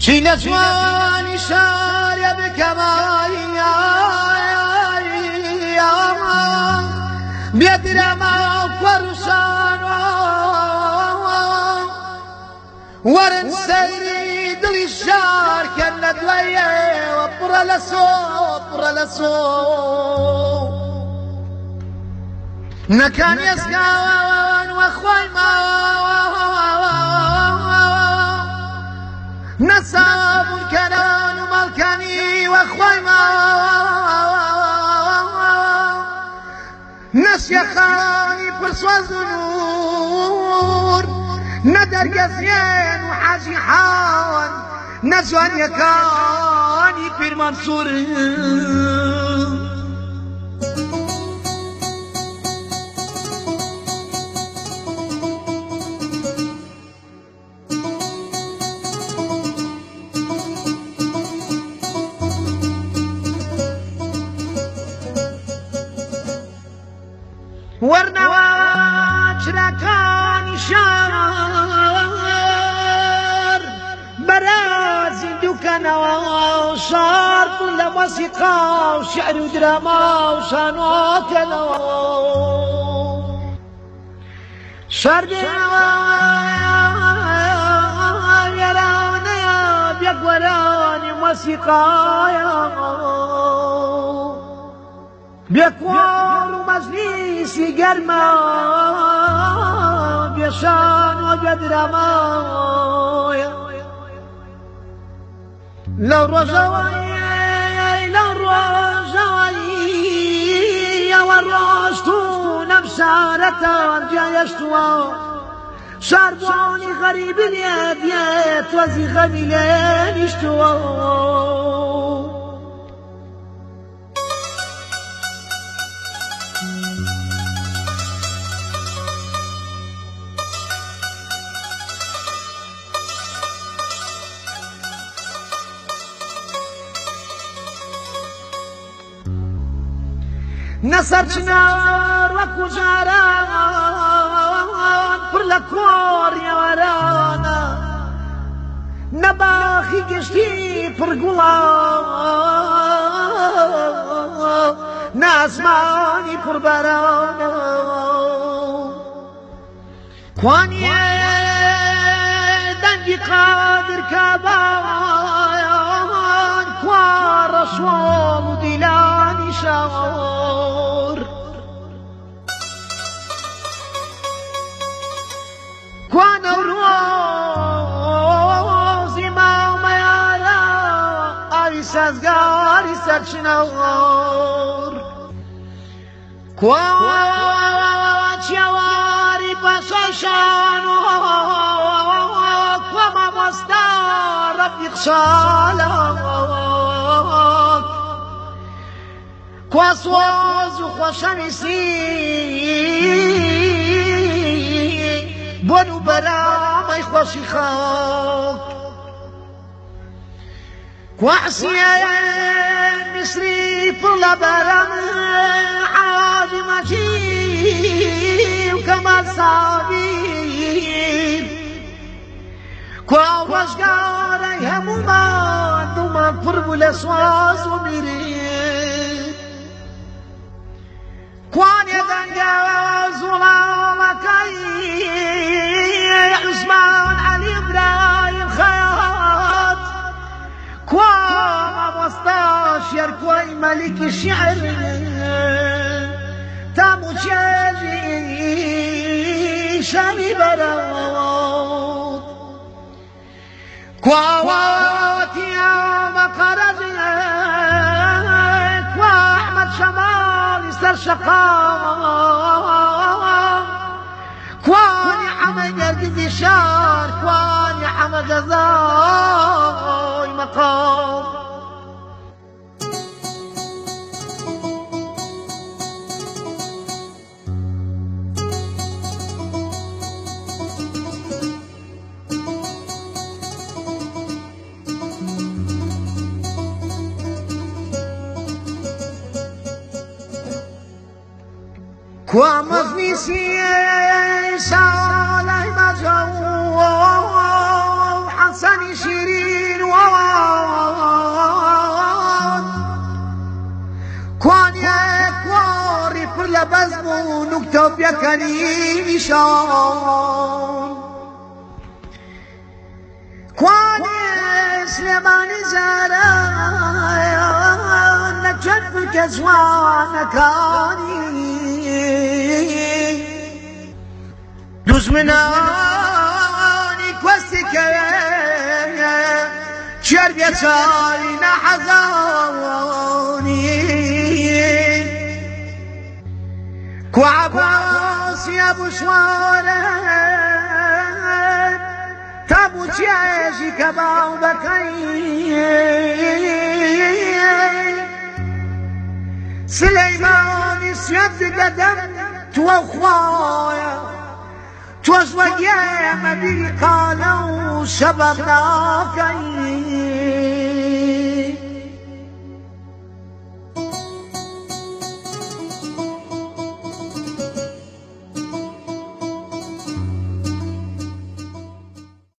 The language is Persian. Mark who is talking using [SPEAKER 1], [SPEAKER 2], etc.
[SPEAKER 1] چی لە جوانی شارێ بکەمای بێدرەما و پەرشانەوە وەرن سەیری دڵی شارکەن لە دوایەوە پڕە لە سۆ پڕە لە سۆ نەکان ئێسکاوان وە خۆی ماوە نەسابوون کەران و ماڵکانی وە خۆی ماوە نەشیەخانی پرسوەز و نور نەدەرگەزیێن و حاجی حاوەن نەجوانیەکانی پیرمەنسوور وەرنەوە چراکانی شار بەرازی دووکەنەوە شار پڕ لە مۆسیقا و شیعر و دراما و شانۆکەنەوە شار دێنەوە وێرانەیە بێگوەرانی مۆسیقایە بێکوار و مەجلیسی گەرمە بێشان و بێدرەمایە لەو ڕۆژەوەیەوە ڕۆشتون ئەم شارەتان جایەشتووە شاربوانی غەریبی لێ بێت وەزی غەمی لێ نیشتووە نەسەر چنار وەکو جاران پڕ لە کۆڕیەوەرانە نەباخی گشتی پڕگوڵان نازمانی پڕبەرانە کوانیە دەنگی قادر کابان کوا ڕەشۆڵ و دیلانی شاور کوانە ڕۆزی ماومەیانە ئاوی سازگاری سەرچنەوەڕ کوا چێواری پەشەشان کوا مامۆستا ڕەفیق شالەوە کوا سۆز و خۆشەویستی بۆن و بەرامەی خۆشی خەڵک کوا حسینە میسری پڕ لە بەرەم حاجی مەجید و کەمال سابیر کوا ڕۆژگارەی هەموومان دڵمان پڕ بوو لە سواز و میرین کوانێ دەنگە زوڵاڵەکەی عوسمان عەلی ئیبراهیم خەیات کوا مامۆستا شێرکۆی مەلیکی شیعر تاموچێژی شەمی بەرەوت کواوەتیە مەقەرەجێ کوا ئەحمەد شەماڵی سەر شەقام کوانی حەمە گەرگزی شار کوانی حەمە جەزای مەقام کوا مەجلیسی ساڵای بەجە و حەسەنی شیرین و بزمون وكتب يا كريم شان كواني سليماني زاران نجد كزوان كاني دوز مناني كوستك شرب يساري نحزاني كو عباس يا ابو شوارد تابو تشيشي كباو بكي سليماني سيد قدم تو اخوايا توش وقيام بي قالوا شبابنا كي